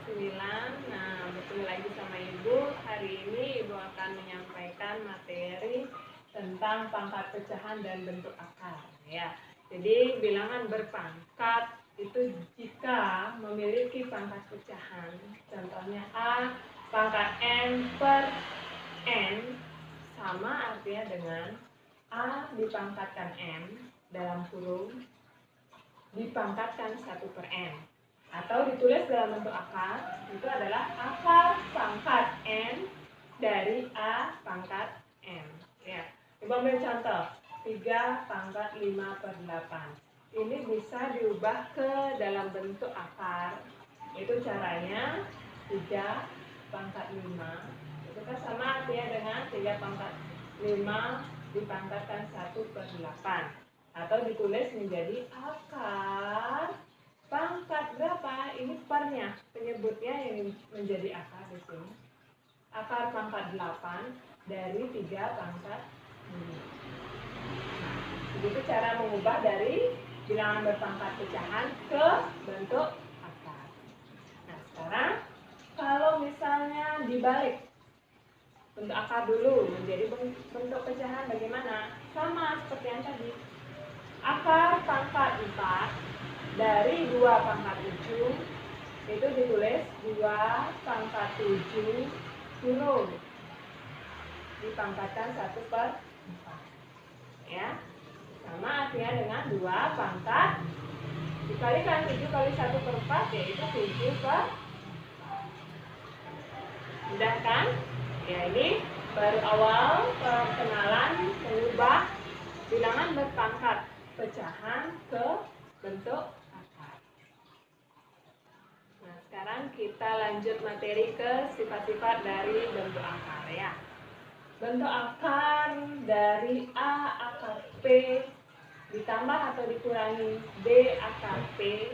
9. Nah, bertemu lagi sama Ibu. Hari ini Ibu akan menyampaikan materi tentang pangkat pecahan dan bentuk akar ya. Jadi bilangan berpangkat itu jika memiliki pangkat pecahan, contohnya A pangkat n per n sama artinya dengan A dipangkatkan n dalam kurung dipangkatkan 1 per n, atau ditulis dalam bentuk akar itu adalah akar pangkat n dari A pangkat n ya. Coba ambil contoh 3 pangkat 5 per 8. Ini bisa diubah ke dalam bentuk akar. Itu caranya 3 pangkat 5 itu kan sama artinya dengan 3 pangkat 5 dipangkatkan 1 per 8, atau ditulis menjadi akar pangkat berapa? Ini pernya, penyebutnya yang menjadi akar di sini. Akar pangkat 8 dari 3 pangkat 5. Begitu cara mengubah dari bilangan berpangkat pecahan ke bentuk akar. Nah, sekarang kalau misalnya dibalik, bentuk akar dulu menjadi bentuk pecahan bagaimana? Sama seperti yang tadi. Akar pangkat 4 dari 2 pangkat 7 itu ditulis 2 pangkat 7 turun dipangkatkan 1 per 4 ya. Sama artinya dengan 2 pangkat dikalikan 7 kali 1 per 4 yaitu 7 per 4. Mudah kan? Ya, ini baru awal perkenalan mengubah bilangan berpangkat pecahan ke bentuk akar. Nah, sekarang kita lanjut materi ke sifat-sifat dari bentuk akar ya. Bentuk akar dari A akar P ditambah atau dikurangi B akar P.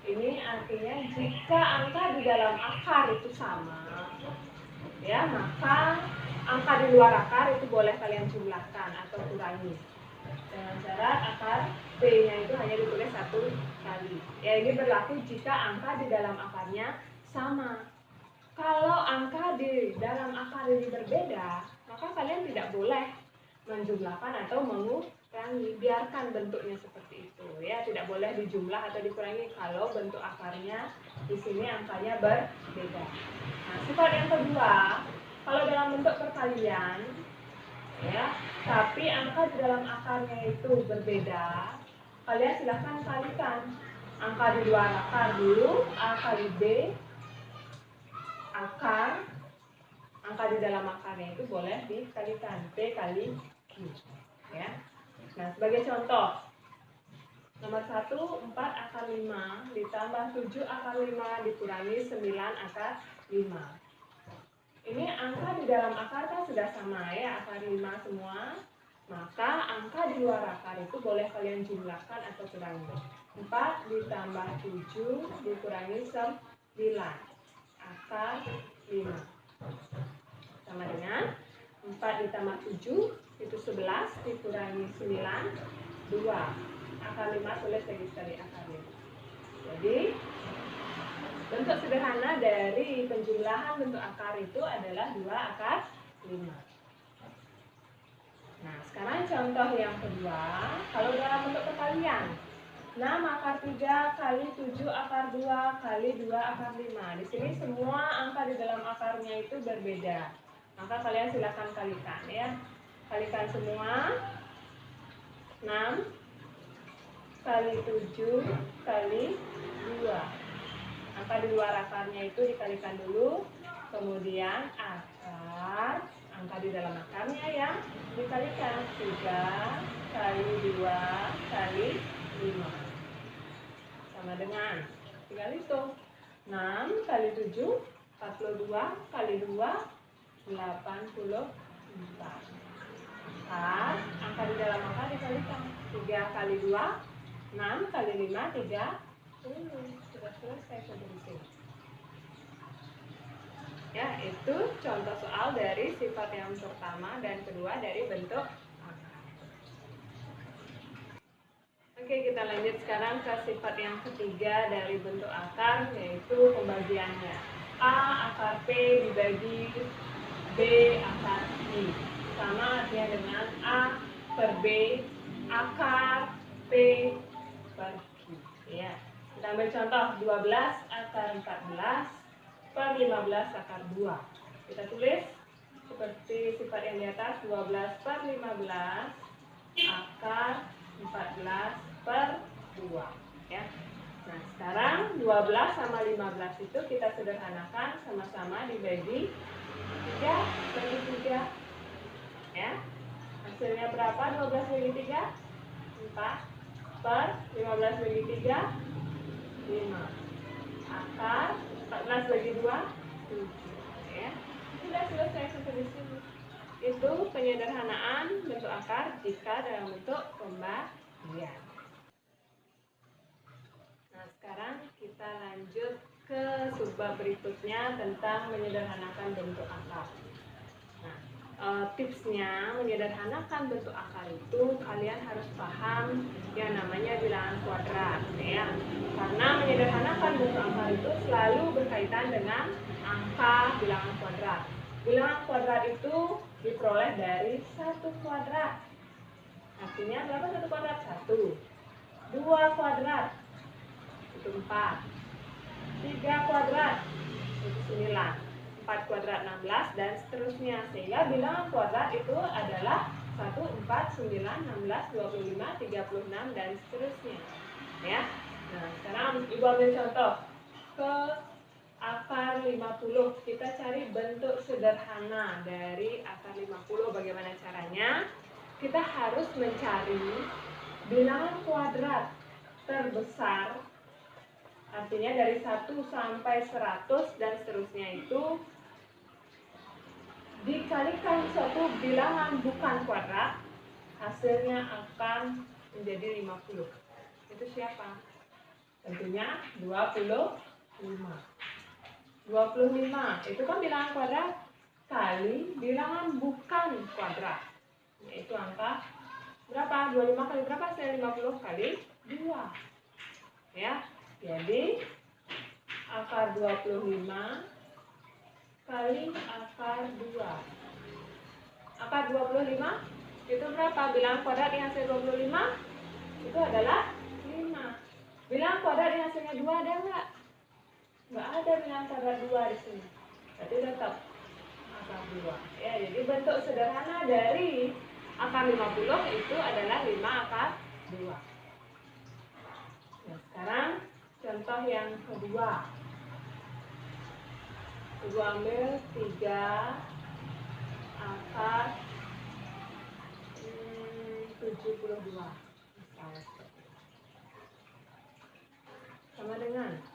Ini artinya jika angka di dalam akar itu sama, ya, maka angka di luar akar itu boleh kalian jumlahkan atau kurangi dengan syarat akar P-nya itu hanya ditulis 1 kali. Ya, ini berlaku jika angka di dalam akarnya sama. Kalau angka di dalam akar ini berbeda, maka kalian tidak boleh menjumlahkan atau mengurangi. Biarkan bentuknya seperti itu ya, tidak boleh dijumlah atau dikurangi kalau bentuk akarnya di sini angkanya berbeda. Nah, sifat yang kedua, kalau dalam bentuk perkalian ya, tapi angka di dalam akarnya itu berbeda, kalian silahkan kalikan angka di luar akar dulu. A kali B akar, angka di dalam akarnya itu boleh dikalikan P kali Q ya. Nah, sebagai contoh nomor 1 4 akar 5 ditambah 7 akar 5 dikurangi 9 akar 5. Ini angka di dalam akar kan sudah sama ya, akar 5 semua. Maka angka di luar akar itu boleh kalian jumlahkan atau kurangi. 4 ditambah 7 dikurangi 9 akar 5. Sama dengan 4 ditambah 7 itu 11 dikurangi 9 2 akar 5, tulis lagi sekali akar 5. Jadi bentuk sederhana dari penjumlahan bentuk akar itu adalah 2 akar 5. Nah, sekarang contoh yang kedua, kalau dalam bentuk perkalian 6 akar 3 kali 7 akar 2 kali 2 akar 5. Di sini semua angka di dalam akarnya itu berbeda. Maka kalian silakan kalikan ya. Kalikan semua. 6 kali 7 kali 2. Angka di luar akarnya itu dikalikan dulu. Kemudian akar, angka di dalam akarnya yang dikalikan 3 kali 2 kali 5. Sama dengan, tinggal hitung 6 kali 7 42 kali 2 84. Angka di dalam akar dikalikan 3 kali 2 6 kali 5 30. Sudah selesai sampai sini. Ya, itu contoh soal dari sifat yang pertama dan kedua dari bentuk akar. Oke, kita kita lanjut sekarang ke sifat yang ketiga dari bentuk akar, yaitu pembagiannya. A akar P dibagi B akar I. Sama artinya dengan A per B akar P per Q. Ya. Kita ambil contoh 12 akar 14 per 15 akar 2. Kita tulis seperti sifat yang di atas, 12 per 15 akar 14 per 2. Ya. Nah, sekarang 12 sama 15 itu kita sederhanakan, sama-sama dibagi 3 bagi 3. Ya. Hasilnya berapa? 12 bagi 3? 4 per 15 bagi 3? 5. Akar 14 bagi 2? 7. Ya. Sudah selesai sampai di sini. Itu penyederhanaan bentuk akar jika dalam bentuk pembagian. Nah, sekarang kita lanjut ke subbab berikutnya tentang menyederhanakan bentuk akar. Nah, tipsnya menyederhanakan bentuk akar itu kalian harus paham yang namanya bilangan kuadrat, ya. Karena menyederhanakan bentuk akar itu selalu berkaitan dengan angka bilangan kuadrat. Bilangan kuadrat itu diperoleh dari 1 kuadrat. Artinya berapa 1 kuadrat? 1. 2 kuadrat itu 4. 3 kuadrat itu 9. 4 kuadrat 16 dan seterusnya. Sehingga bilangan kuadrat itu adalah 1, 4, 9, 16, 25, 36 dan seterusnya. Ya. Nah, sekarang Ibu ambil contoh ke akar 50. Kita cari bentuk sederhana dari akar 50. Bagaimana caranya? Kita harus mencari bilangan kuadrat terbesar, artinya dari 1 sampai 100 dan seterusnya itu dikalikan suatu bilangan bukan kuadrat, hasilnya akan menjadi 50. Itu siapa? Tentunya 25. 25 itu kan bilangan kuadrat kali bilangan bukan kuadrat, yaitu angka berapa? 25 kali berapa? Hasilnya 50 kali 2. Ya. Jadi akar 25 kali akar 2. Akar 25 itu berapa? Bilangan kuadrat yang hasil 25 itu adalah 5. Bilangan kuadrat yang hasilnya 2 ada enggak? Enggak ada bilangan kuadrat 2 di sini. Berarti tetap akar 2. Ya, jadi bentuk sederhana dari akar 50 itu adalah 5 akar 2. Nah, sekarang contoh yang kedua. Ibu ambil 3 akar 72. Sama dengan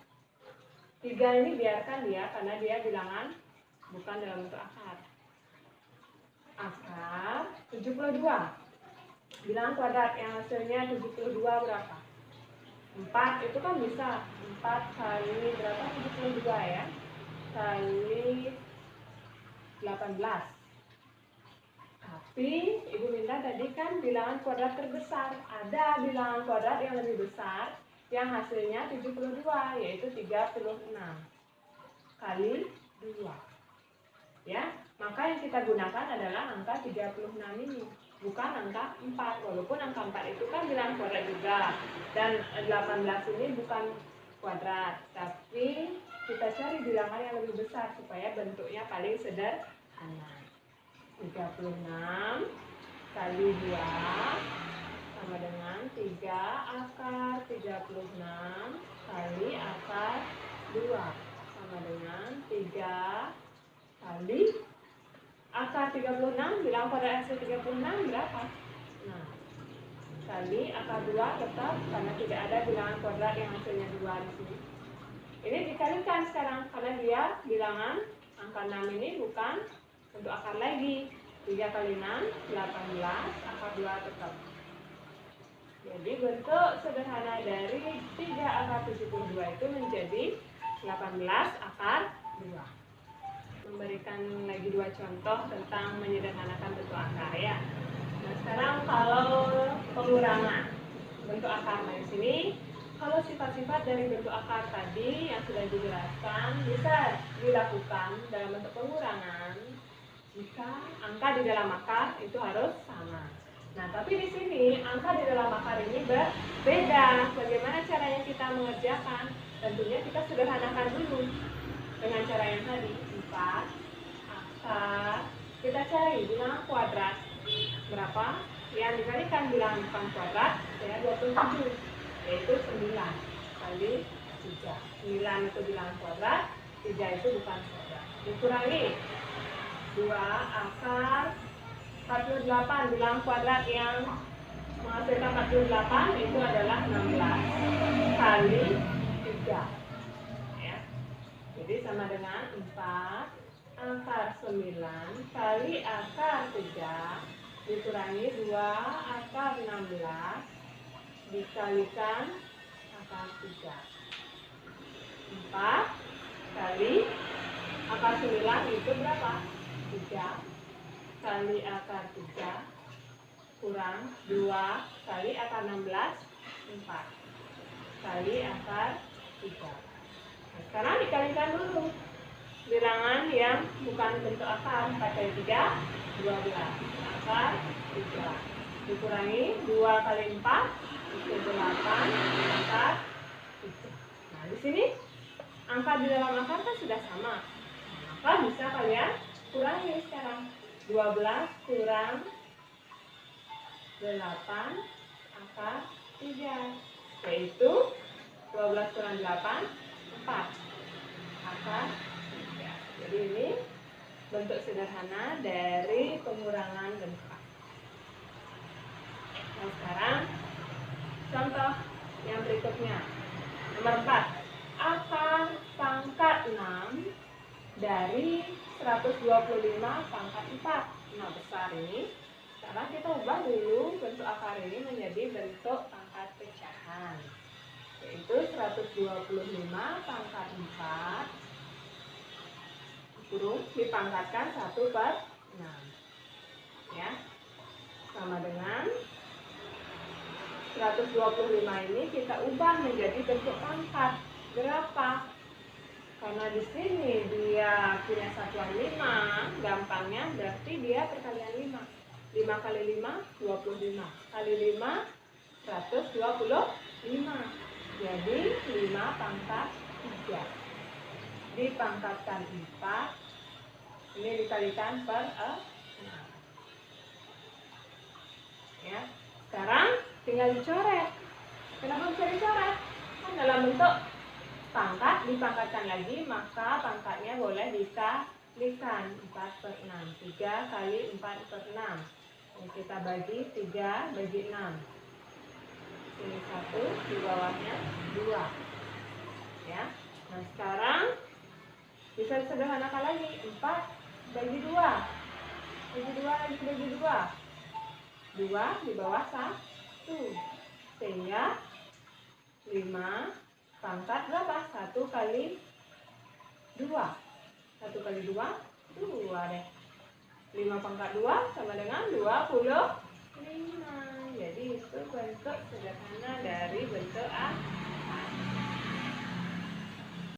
3 ini biarkan dia karena dia bilangan bukan dalam bentuk akar. Akar 72. Bilangan kuadrat yang hasilnya 72 berapa? 4 itu kan bisa 4 kali berapa? 72 ya, kali 18. Tapi Ibu minta tadi kan bilangan kuadrat terbesar. Ada bilangan kuadrat yang lebih besar yang hasilnya 72, yaitu 36 kali 2. Ya, maka yang kita gunakan adalah angka 36 ini, bukan angka 4. Walaupun angka 4 itu kan bilangan kuadrat juga, dan 18 ini bukan kuadrat, tapi kita cari bilangan yang lebih besar supaya bentuknya paling sederhana. 36 kali 2 sama dengan 3 akar 36 kali akar 2 sama dengan 3 kali akar 36, bilangan kuadrat hasil 36 berapa? Nah, kali akar 2 tetap karena tidak ada bilangan kuadrat yang hasilnya 2 di sini. Ini dikalikan sekarang karena dia bilangan angka 6 ini bukan bentuk akar lagi. 3 kali 6, 18, akar 2 tetap. Jadi bentuk sederhana dari 3 akar 72 itu menjadi 18 akar 2. Memberikan lagi 2 contoh tentang menyederhanakan bentuk akar ya. Nah, sekarang kalau pengurangan bentuk akar. Nah, di sini kalau sifat-sifat dari bentuk akar tadi yang sudah dijelaskan bisa dilakukan dalam bentuk pengurangan jika angka di dalam akar itu harus sama. Nah, tapi di sini angka di dalam akar ini berbeda. Bagaimana caranya kita mengerjakan? Tentunya kita sederhanakan dulu dengan cara yang tadi. 4 akar, kita cari bilangan kuadrat berapa yang dikalikan bilangan bukan kuadrat ya 27, yaitu 9 kali 3. 9 itu bilangan kuadrat, 3 itu bukan kuadrat. Dikurangi 2 akar 48, bilangan kuadrat yang menghasilkan 48 itu adalah 16 kali 3 ya. Jadi sama dengan 4 akar 9 kali akar 3 dikurangi 2 akar 16 dikalikan akar 3. 4 kali akar 9 itu berapa? 3 kali akar 3 kurang 2 kali akar 16, 4 kali akar 3. Nah, sekarang dikalikan dulu bilangan yang bukan bentuk akar. 4 kali 3, 12 akar 3 dikurangi 2 kali 4 itu 8 akar 3. Nah, di sini angka di dalam akar kan sudah sama, maka bisa kalian kurangi sekarang. 12 kurang 8 akar 3, yaitu 12 kurang 8, 4 akar 3. Jadi ini bentuk sederhana dari pengurangan bentuk. Nah, sekarang contoh yang berikutnya. Nomor 4. Akar pangkat 6 dari 125 pangkat 4. Nah, besar ini. Sekarang kita ubah dulu bentuk akar ini menjadi bentuk pangkat pecahan. Yaitu 125 pangkat 4 kurung dipangkatkan 1/6. Ya. Sama dengan 125 ini kita ubah menjadi bentuk pangkat. Berapa? Karena di sini dia punya satuan 5, gampangnya berarti dia perkalian 5. 5 kali 5, 25. Kali 5, 125. Jadi 5 pangkat 3. Dipangkatkan 4. Ini dikalikan per 6. Ya. Sekarang tinggal dicoret. Kenapa bisa dicoret? Kan dalam bentuk pangkat dipangkatkan lagi, maka pangkatnya boleh dikalikan 4/6. 3 kali 4/6. Ini kita bagi 3 bagi 6. Ini 1, di bawahnya 2. Ya. Nah, sekarang bisa disederhanakan lagi. 4 bagi 2. Bagi 2 lagi bagi 2. 2 di bawah 1. Sehingga 5 pangkat berapa? 1 kali 2. 1 kali 2, 2 deh. 5 pangkat 2 sama dengan 25. Jadi itu bentuk sederhana dari bentuk akar.